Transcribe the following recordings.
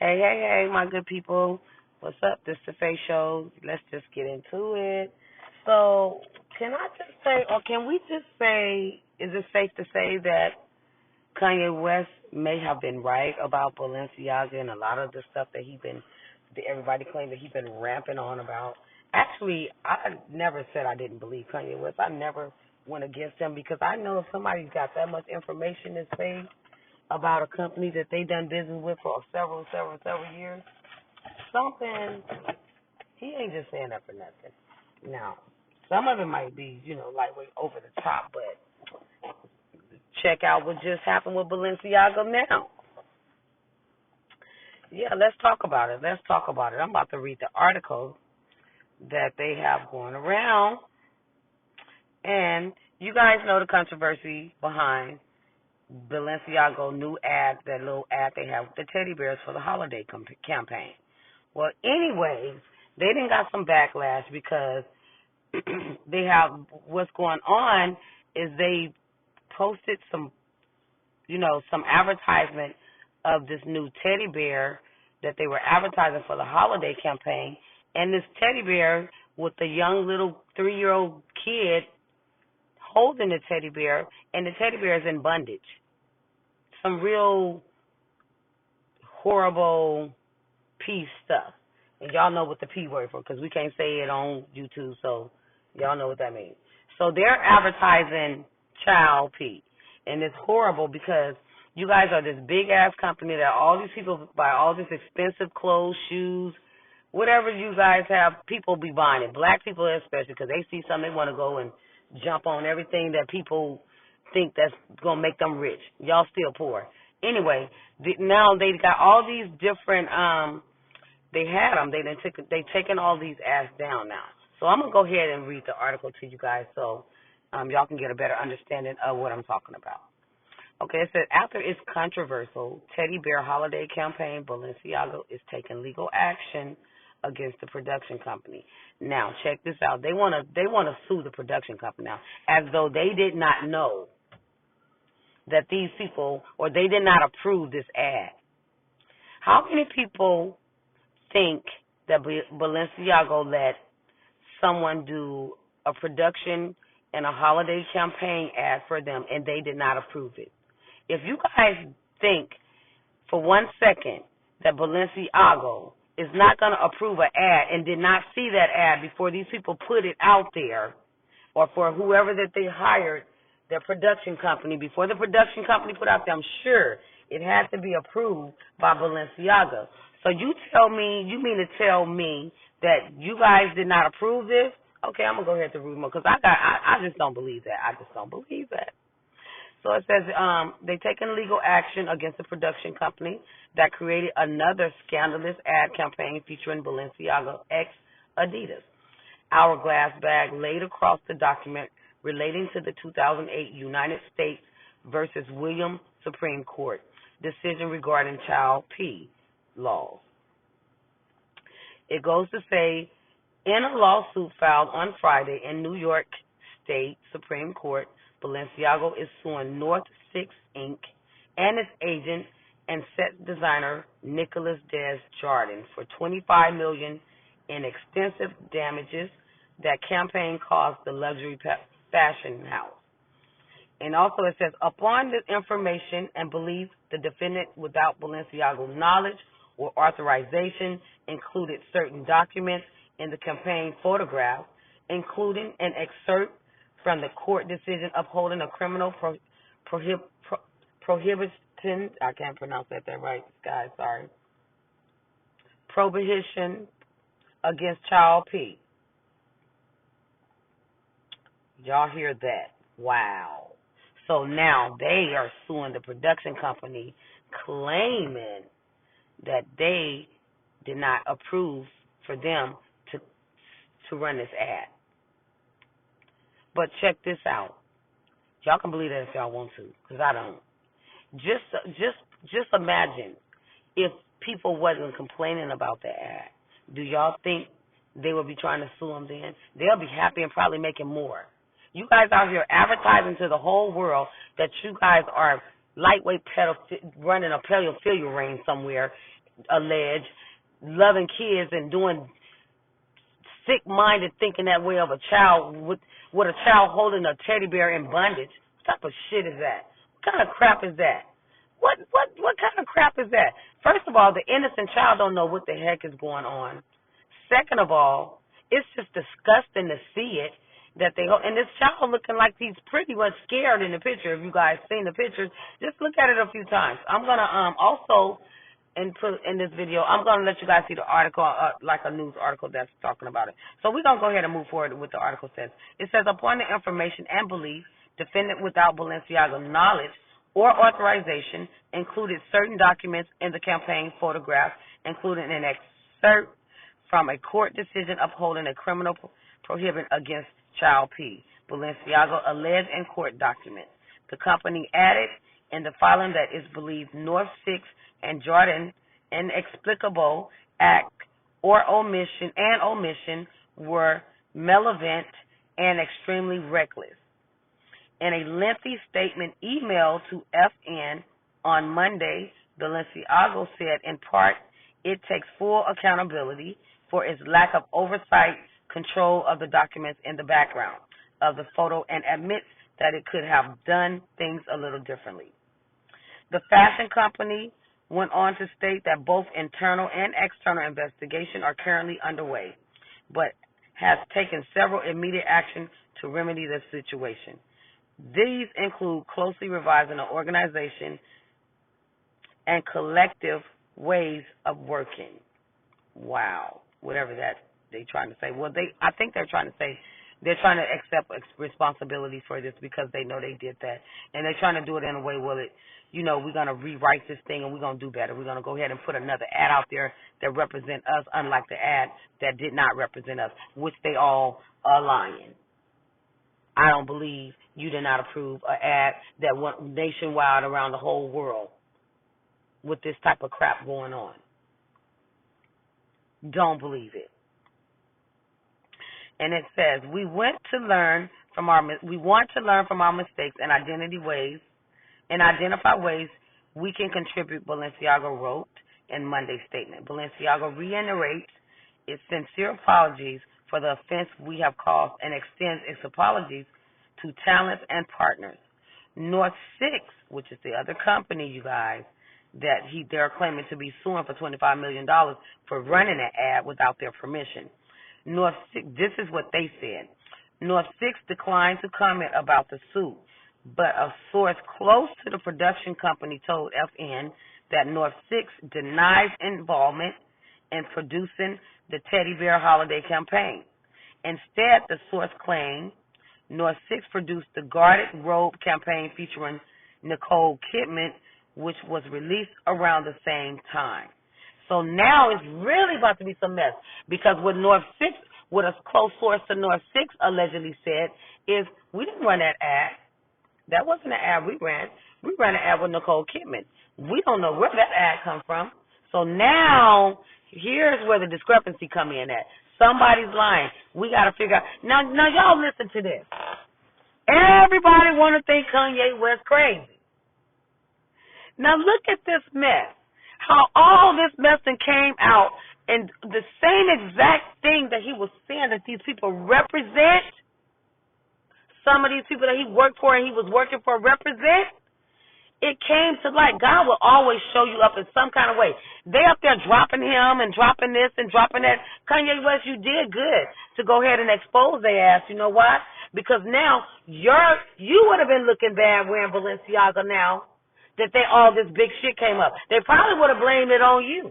Hey, my good people. What's up? This is the Face Show. Let's just get into it. So, can I just say, or can we just say, is it safe to say that Kanye West may have been right about Balenciaga and a lot of the stuff that everybody claimed that he's been ramping on about? Actually, I never said I didn't believe Kanye West. I never went against him because I know if somebody's got that much information to say about a company that they done business with for several years, something he ain't just saying that for nothing. Now, some of it might be, lightweight over the top, but check out what just happened with Balenciaga now. Yeah, let's talk about it. I'm about to read the article that they have going around, and you guys know the controversy behind Balenciaga new ad, that little ad they have with the teddy bears for the holiday campaign. Well, anyways, they didn't got some backlash because they have what's going on is they posted some advertisement of this new teddy bear that they were advertising for the holiday campaign, and this teddy bear with the young little 3-year-old kid holding the teddy bear, and the teddy bear is in bondage. Some real horrible P stuff. And y'all know what the P word for, because we can't say it on YouTube, so y'all know what that means. So they're advertising child P. And it's horrible because you guys are this big-ass company that all these people buy all this expensive clothes, shoes, whatever you guys have, people be buying it. Black people especially, because they see something, they want to go and jump on everything that people think that's going to make them rich. Y'all still poor. Anyway, now they got all these different, they had them. They taken all these ads down now. So I'm going to go ahead and read the article to you guys so y'all can get a better understanding of what I'm talking about. Okay, it says, after its controversial teddy bear holiday campaign, Balenciaga is taking legal action against the production company. Now, check this out. They want to sue the production company now, as though they did not know that these people, or they did not approve this ad. How many people think that Balenciaga let someone do a production and a holiday campaign ad for them and they did not approve it? If you guys think for 1 second that Balenciaga is not going to approve an ad and did not see that ad before these people put it out there, or for whoever that they hired, their production company, before the production company put out there, I'm sure it had to be approved by Balenciaga. So you mean to tell me that you guys did not approve this? Okay, I'm going to go ahead to read more because I just don't believe that. I just don't believe that. So it says they're taking legal action against the production company that created another scandalous ad campaign featuring Balenciaga x Adidas. Hourglass bag laid across the document relating to the 2008 United States versus Williams Supreme Court decision regarding child P laws. It goes to say, in a lawsuit filed on Friday in New York State Supreme Court, Balenciaga is suing North Six Inc. and its agent and set designer Nicholas Desjardins for $25 million in extensive damages that campaign caused the luxury fashion house. And also it says, upon this information and belief, the defendant, without Balenciaga's knowledge or authorization, included certain documents in the campaign photograph, including an excerpt from the court decision upholding a criminal prohibition, I can't pronounce that right, guys, sorry, prohibition against child P. Y'all hear that? Wow. So now they are suing the production company, claiming that they did not approve for them to run this ad. But check this out. Y'all can believe that if y'all want to, because I don't. Just imagine if people wasn't complaining about the ad. Do y'all think they would be trying to sue them then? They'll be happy and probably making more. You guys out here advertising to the whole world that you guys are lightweight running a pedophilia ring somewhere, alleged, loving kids and doing sick-minded thinking that way of a child with a child holding a teddy bear in bondage. What type of shit is that? What kind of crap is that? What kind of crap is that? First of all, the innocent child don't know what the heck is going on. Second of all, it's just disgusting to see it that and this child looking like he's pretty much scared in the picture. If you guys seen the pictures, just look at it a few times. I'm gonna also and put in this video, I'm gonna let you guys see the article, like a news article that's talking about it. So we're gonna go ahead and move forward with the article says. It says upon the information and belief, defendant without Balenciaga knowledge or authorization included certain documents in the campaign photograph, including an excerpt from a court decision upholding a criminal prohibition against Child P. Balenciaga alleged in court documents. The company added in the filing that it's believed North 6 and Jordan inexplicable act or omission were malevolent and extremely reckless. In a lengthy statement emailed to FN on Monday, Balenciaga said in part it takes full accountability for its lack of oversight control of the documents in the background of the photo and admits that it could have done things a little differently. The fashion company went on to state that both internal and external investigation are currently underway, but has taken several immediate actions to remedy the situation. These include closely revising the organization and collective ways of working. Wow, whatever that they're trying to say. Well, I think they're trying to say they're trying to accept responsibility for this because they know they did that, and they're trying to do it in a way where we're going to rewrite this thing and we're going to do better. We're going to go ahead and put another ad out there that represent us, unlike the ad that did not represent us, which they all are lying. I don't believe you did not approve an ad that went nationwide around the whole world with this type of crap going on. Don't believe it. And it says, we want to learn from our mistakes and identify ways we can contribute, Balenciaga wrote in Monday's statement. Balenciaga reiterates its sincere apologies for the offense we have caused and extends its apologies to talents and partners. North 6, which is the other company, you guys, that they're claiming to be suing for $25 million for running an ad without their permission. North 6, this is what they said. North 6 declined to comment about the suit, but a source close to the production company told FN that North 6 denies involvement in producing the Teddy Bear holiday campaign. Instead, the source claimed North 6 produced the Guarded Robe campaign featuring Nicole Kidman, which was released around the same time. So now it's really about to be some mess, because what a close source to North 6 allegedly said is, we didn't run that ad. That wasn't an ad we ran. We ran an ad with Nicole Kidman. We don't know where that ad come from. So now here's where the discrepancy come in at. Somebody's lying. We got to figure out. Now y'all listen to this. Everybody want to think Kanye West crazy. Now look at this mess. How all this mess came out, and the same exact thing that he was saying that these people represent, some of these people that he worked for and he was working for represent, it came to light. God will always show you up in some kind of way. They up there dropping him and dropping this and dropping that. Kanye West, you did good to go ahead and expose their ass. You know why? Because now you would have been looking bad wearing Balenciaga now that all this big shit came up. They probably would have blamed it on you.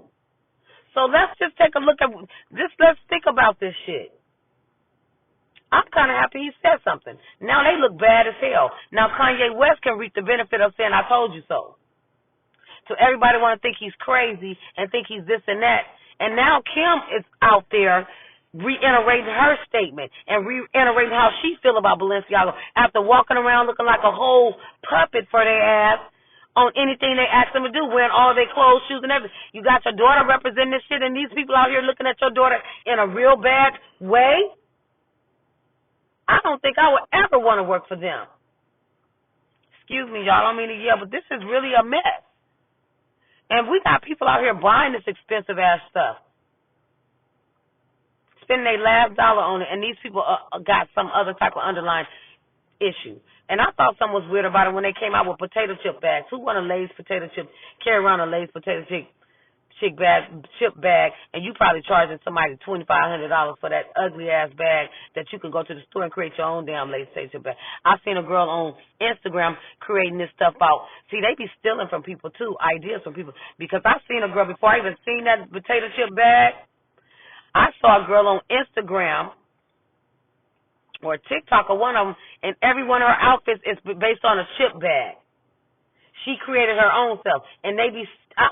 So let's just take a look at this. Let's think about this shit. I'm kind of happy he said something. Now they look bad as hell. Now Kanye West can reap the benefit of saying, I told you so. So everybody want to think he's crazy and think he's this and that. And now Kim is out there reiterating her statement and reiterating how she feel about Balenciaga after walking around looking like a whole puppet for their ass on anything they ask them to do, wearing all their clothes, shoes, and everything. You got your daughter representing this shit, and these people out here looking at your daughter in a real bad way. I don't think I would ever want to work for them. Excuse me, y'all. I don't mean to yell, but this is really a mess. And we got people out here buying this expensive ass stuff, spending their last dollar on it, and these people got some other type of underlying issue. And I thought something was weird about it when they came out with potato chip bags. Who want a Lay's potato chip, carry around a Lay's potato chip chip bag, and you probably charging somebody $2,500 for that ugly ass bag that you can go to the store and create your own damn Lay's potato chip bag. I seen a girl on Instagram creating this stuff out. See, they be stealing from people too, ideas from people. Because I seen a girl before I even seen that potato chip bag. I saw a girl on Instagram or TikTok or one of them, and every one of her outfits is based on a chip bag. She created her own self, and I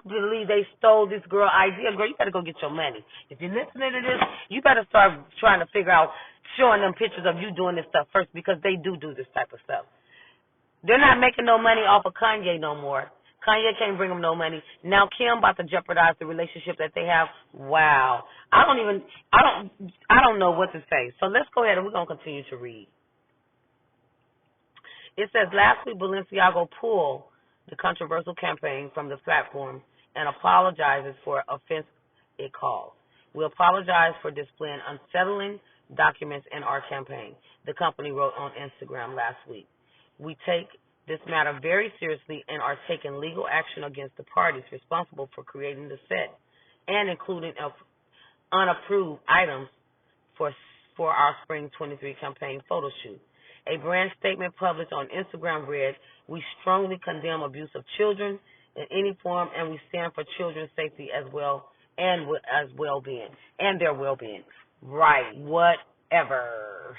believe they stole this girl idea. Girl, you better go get your money. If you're listening to this, you better start trying to figure out, showing them pictures of you doing this stuff first, because they do this type of stuff. They're not making no money off of Kanye no more. Kanye can't bring them no money. Now Kim about to jeopardize the relationship that they have. Wow. I don't know what to say. So let's go ahead and we're going to continue to read. It says, last week Balenciaga pulled the controversial campaign from the platform and apologizes for offense it caused. We apologize for displaying unsettling documents in our campaign, the company wrote on Instagram last week. We take this matter very seriously and are taking legal action against the parties responsible for creating the set and including unapproved items for our Spring 23 campaign photo shoot. A brand statement published on Instagram read, we strongly condemn abuse of children in any form, and we stand for children's safety as well and as well-being, and their well-being. Right, whatever.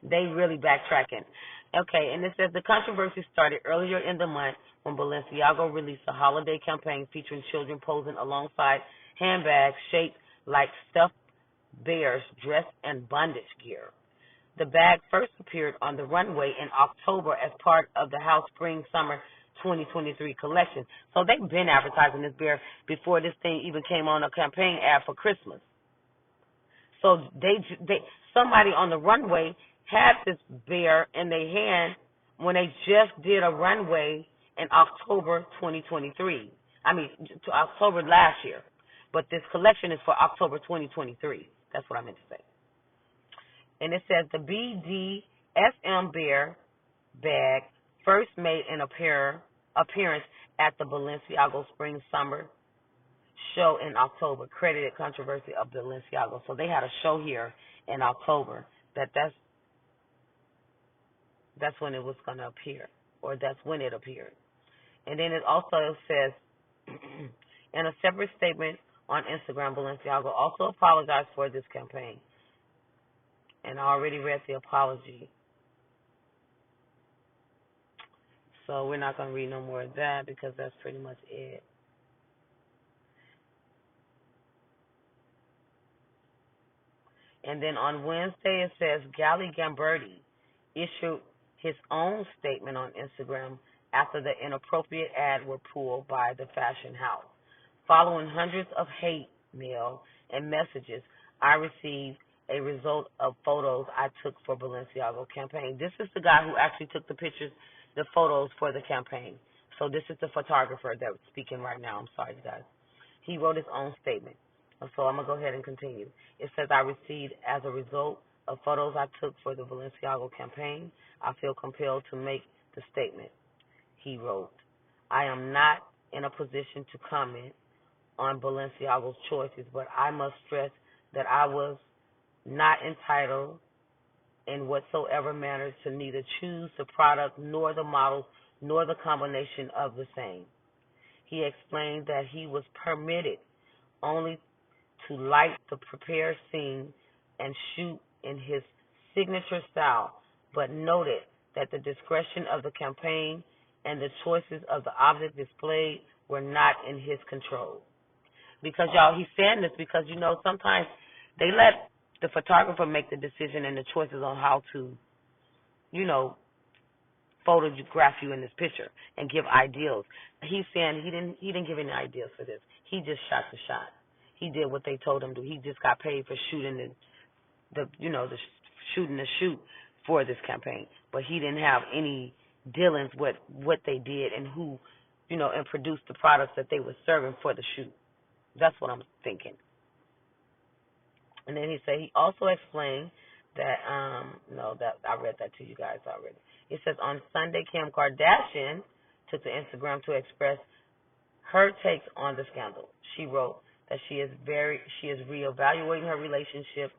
They really backtracking. Okay, and it says the controversy started earlier in the month when Balenciaga released a holiday campaign featuring children posing alongside handbags shaped like stuffed bears dressed in bondage gear. The bag first appeared on the runway in October as part of the House Spring Summer 2023 collection. So they've been advertising this bear before this thing even came on a campaign ad for Christmas. So somebody on the runway had this bear in their hand when they just did a runway in October 2023. To October last year. But this collection is for October 2023. That's what I meant to say. And it says the BDSM bear bag first made an appearance at the Balenciaga Spring Summer show in October, credited controversy of Balenciaga. So they had a show here in October that's when it was going to appear, or that's when it appeared. And then it also says, in a separate statement on Instagram, Balenciaga also apologized for this campaign. And I already read the apology. So we're not going to read no more of that because that's pretty much it. And then on Wednesday it says Gali Gamberti issued his own statement on Instagram after the inappropriate ad were pulled by the fashion house. Following hundreds of hate mail and messages I received a result of photos I took for Balenciaga campaign. This is the guy who actually took the pictures, the photos for the campaign. So this is the photographer that's speaking right now. I'm sorry, you guys. He wrote his own statement. So I'm going to go ahead and continue. It says, I received as a result of photos I took for the Balenciaga campaign, I feel compelled to make the statement. He wrote, I am not in a position to comment on Balenciaga's choices, but I must stress that I was not entitled in whatsoever manner to neither choose the product nor the models nor the combination of the same. He explained that he was permitted only to light the prepared scene and shoot in his signature style, but noted that the discretion of the campaign and the choices of the object displayed were not in his control. Because, y'all, he's saying this because, sometimes they let the photographer make the decision and the choices on how to, photograph you in this picture and give ideals. He's saying he didn't give any ideas for this. He just shot the shot. He did what they told him to. He just got paid for shooting shooting the shoot for this campaign. But he didn't have any dealings with what they did and who, and produce the products that they were serving for the shoot. That's what I'm thinking. And then he said he also explained that no, that I read that to you guys already. It says on Sunday, Kim Kardashian took to Instagram to express her takes on the scandal. She wrote that she is reevaluating her relationship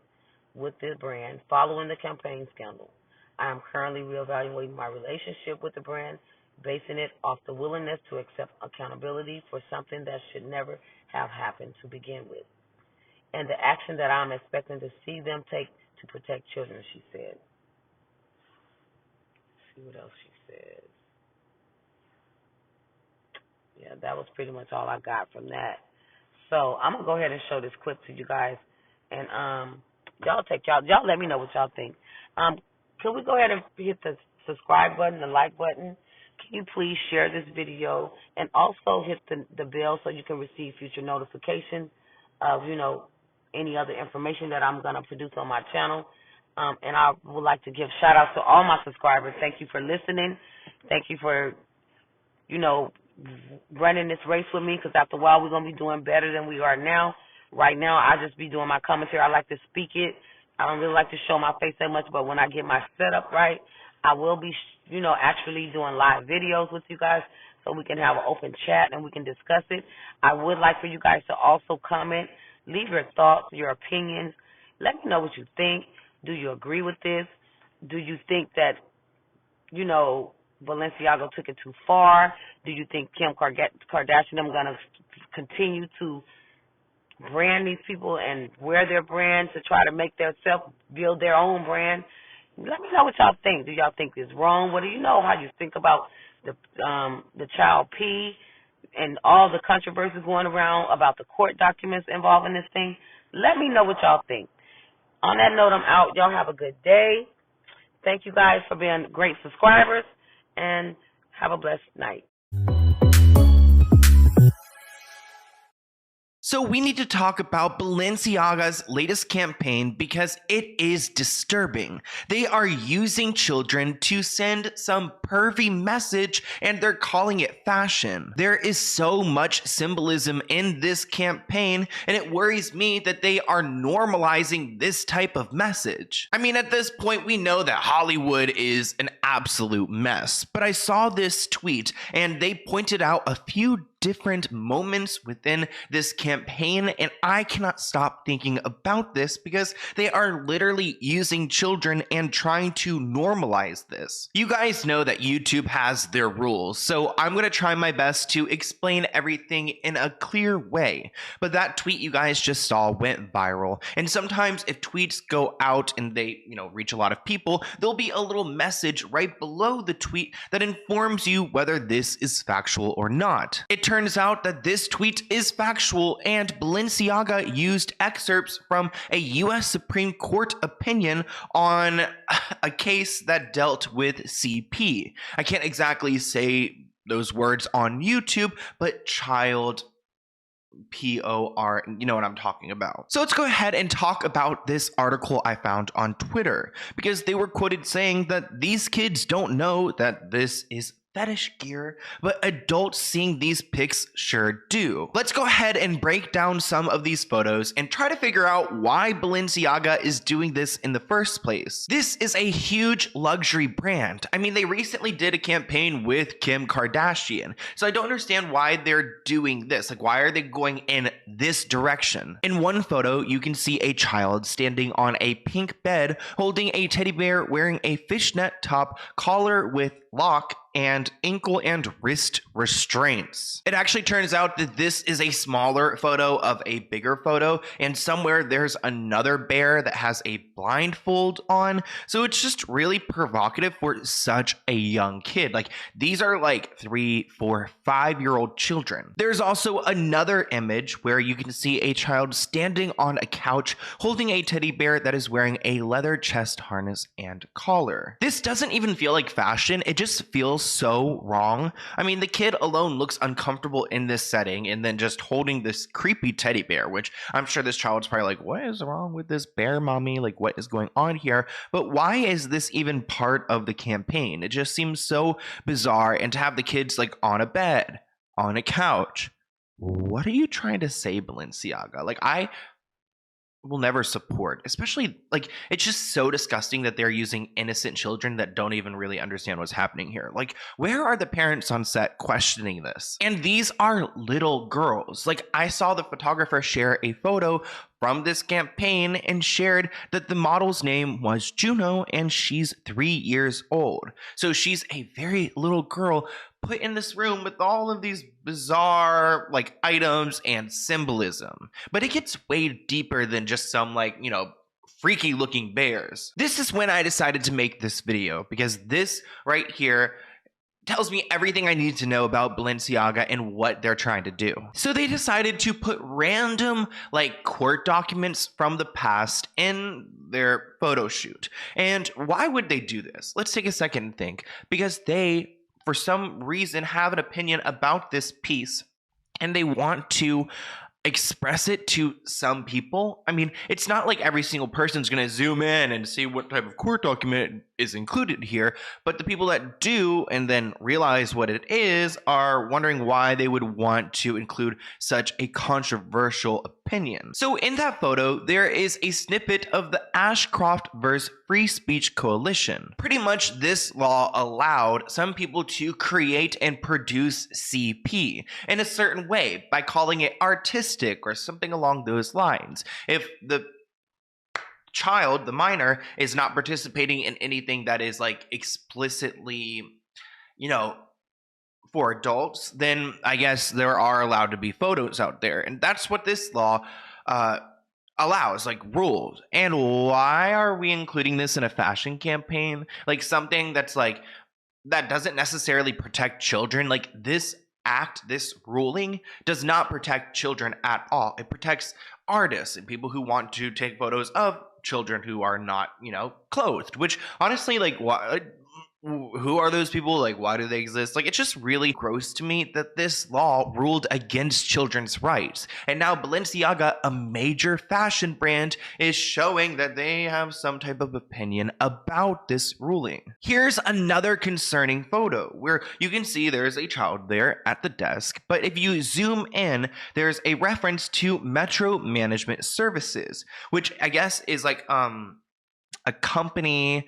with the brand following the campaign scandal. I am currently reevaluating my relationship with the brand, basing it off the willingness to accept accountability for something that should never have happened to begin with, and the action that I'm expecting to see them take to protect children, she said. Let's see what else she says. Yeah, that was pretty much all I got from that. So I'm gonna go ahead and show this clip to you guys, and y'all let me know what y'all think. Can we go ahead and hit the subscribe button, the like button? Can you please share this video and also hit the bell so you can receive future notifications of any other information that I'm gonna produce on my channel. And I would like to give shout outs to all my subscribers. Thank you for listening. Thank you for running this race with me, because after a while we're going to be doing better than we are now. Right now, I just be doing my commentary. I like to speak it. I don't really like to show my face that much, but when I get my setup right, I will be, actually doing live videos with you guys so we can have an open chat and we can discuss it. I would like for you guys to also comment, leave your thoughts, your opinions. Let me know what you think. Do you agree with this? Do you think that, Balenciaga took it too far? Do you think Kim Kardashian them going to continue to brand these people and wear their brand to try to make build their own brand? Let me know what y'all think. Do y'all think it's wrong? What do you know how you think about the child P and all the controversies going around about the court documents involving this thing? Let me know what y'all think. On that note, I'm out. Y'all have a good day. Thank you guys for being great subscribers, and have a blessed night. So we need to talk about Balenciaga's latest campaign because it is disturbing. They are using children to send some pervy message, and they're calling it fashion. There is so much symbolism in this campaign, and it worries me that they are normalizing this type of message. I mean, at this point, we know that Hollywood is an absolute mess, but I saw this tweet, and they pointed out a few different moments within this campaign, and I cannot stop thinking about this because they are literally using children and trying to normalize this. You guys know that YouTube has their rules, so I'm going to try my best to explain everything in a clear way. But that tweet you guys just saw went viral, and sometimes if tweets go out and they, reach a lot of people, there'll be a little message right below the tweet that informs you whether this is factual or not. It turns out that this tweet is factual, and Balenciaga used excerpts from a U.S. Supreme Court opinion on a case that dealt with CP. I can't exactly say those words on YouTube, but child POR, you know what I'm talking about. So let's go ahead and talk about this article I found on Twitter, because they were quoted saying that these kids don't know that this is fetish gear, but adults seeing these pics sure do. Let's go ahead and break down some of these photos and try to figure out why Balenciaga is doing this in the first place. This is a huge luxury brand. I mean, they recently did a campaign with Kim Kardashian, so I don't understand why they're doing this. Like, why are they going in this direction? In one photo, you can see a child standing on a pink bed holding a teddy bear wearing a fishnet top, collar with lock, and ankle and wrist restraints. It actually turns out that this is a smaller photo of a bigger photo, and somewhere there's another bear that has a blindfold on, so it's just really provocative for such a young kid. Like, these are like 3, 4, 5-year-old children. There's also another image where you can see a child standing on a couch holding a teddy bear that is wearing a leather chest harness and collar. This doesn't even feel like fashion, it just feels so wrong. I mean, the kid alone looks uncomfortable in this setting, and then just holding this creepy teddy bear, which I'm sure this child's probably like, what is wrong with this bear, mommy? Like, what is going on here? But why is this even part of the campaign? It just seems so bizarre, and to have the kids like on a bed, on a couch. What are you trying to say, Balenciaga? Like, I will never support, especially like it's just so disgusting that they're using innocent children that don't even really understand what's happening here. Like, where are the parents on set questioning this? And these are little girls. Like, I saw the photographer share a photo from this campaign and shared that the model's name was Juno and she's 3 years old. So she's a very little girl put in this room with all of these bizarre like items and symbolism. But it gets way deeper than just some like, freaky looking bears. This is when I decided to make this video, because this right here tells me everything I need to know about Balenciaga and what they're trying to do. So they decided to put random like court documents from the past in their photo shoot. And why would they do this? Let's take a second and think. Because they, for some reason, have an opinion about this piece and they want to express it to some people. I mean, it's not like every single person's going to zoom in and see what type of court document is included here, but the people that do and then realize what it is are wondering why they would want to include such a controversial opinion. So in that photo, there is a snippet of the Ashcroft vs. Free Speech Coalition. Pretty much this law allowed some people to create and produce CP in a certain way by calling it artistic or something along those lines. If the child, the minor, is not participating in anything that is like explicitly, for adults, then I guess there are allowed to be photos out there. And that's what this law allows, like rules. And why are we including this in a fashion campaign? Like something that's like, that doesn't necessarily protect children. Like this act, this ruling does not protect children at all. It protects artists and people who want to take photos of children who are not, clothed, which honestly, like, who are those people? Like, why do they exist? Like, it's just really gross to me that this law ruled against children's rights. And now Balenciaga, a major fashion brand, is showing that they have some type of opinion about this ruling. Here's another concerning photo where you can see there's a child there at the desk, but if you zoom in, there's a reference to Metro Management Services, which I guess is like, a company,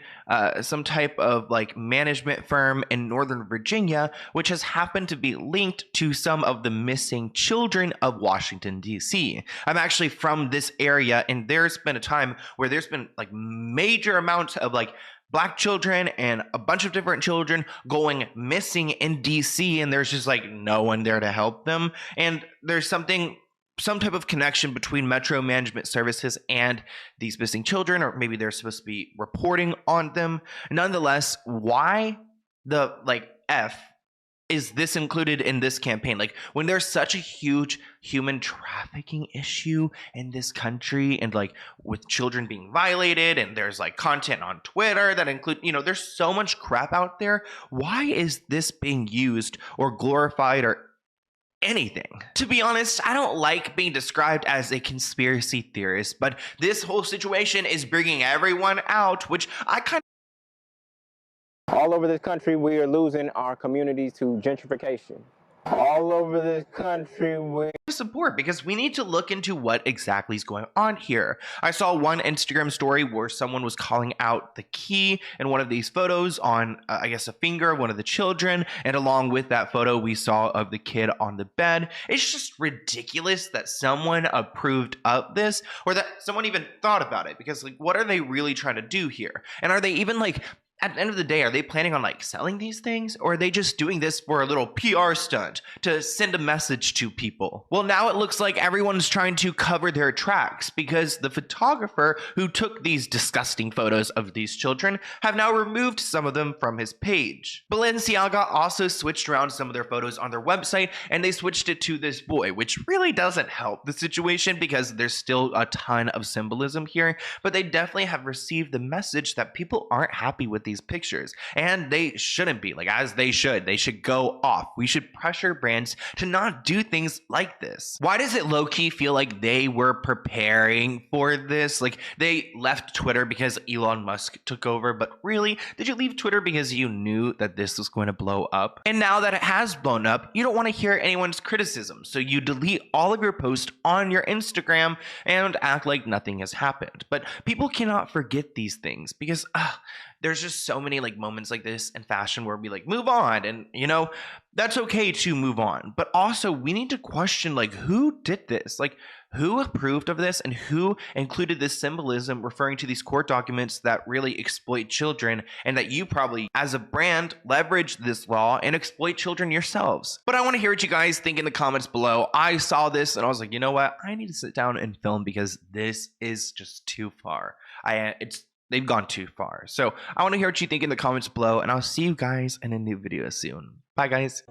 some type of like management firm in Northern Virginia, which has happened to be linked to some of the missing children of Washington, D.C. I'm actually from this area, and there's been a time where there's been like major amounts of like Black children and a bunch of different children going missing in DC, and there's just like no one there to help them. And there's some type of connection between Metro Management Services and these missing children, or maybe they're supposed to be reporting on them. Nonetheless, why the like F is this included in this campaign? Like, when there's such a huge human trafficking issue in this country, and like with children being violated, and there's like content on Twitter that include, there's so much crap out there. Why is this being used or glorified or anything? To be honest, I don't like being described as a conspiracy theorist, but this whole situation is bringing everyone out, which I kind of... All over this country, we are losing our communities to gentrification. All over this country, we support, because we need to look into what exactly is going on here. I saw one Instagram story where someone was calling out the key in one of these photos on, I guess, a finger of one of the children, and along with that photo we saw of the kid on the bed. It's just ridiculous that someone approved of this, or that someone even thought about it, because like, what are they really trying to do here? And are they even like, at the end of the day, are they planning on like selling these things, or are they just doing this for a little PR stunt to send a message to people? Well, now it looks like everyone's trying to cover their tracks, because the photographer who took these disgusting photos of these children have now removed some of them from his page. Balenciaga also switched around some of their photos on their website, and they switched it to this boy, which really doesn't help the situation because there's still a ton of symbolism here, but they definitely have received the message that people aren't happy with these these pictures. And they shouldn't be, like, as they should. They should go off. We should pressure brands to not do things like this. Why does it low-key feel like they were preparing for this? Like, they left Twitter because Elon Musk took over, but really, did you leave Twitter because you knew that this was going to blow up? And now that it has blown up, you don't want to hear anyone's criticism, so you delete all of your posts on your Instagram and act like nothing has happened. But people cannot forget these things because there's just so many like moments like this in fashion where we like move on, and you know, that's okay to move on, but also we need to question like who did this, like who approved of this, and who included this symbolism referring to these court documents that really exploit children, and that you probably as a brand leverage this law and exploit children yourselves. But I want to hear what you guys think in the comments below. I saw this and I was like, you know what, I need to sit down and film because this is just too far. They've gone too far. So I want to hear what you think in the comments below, and I'll see you guys in a new video soon. Bye, guys.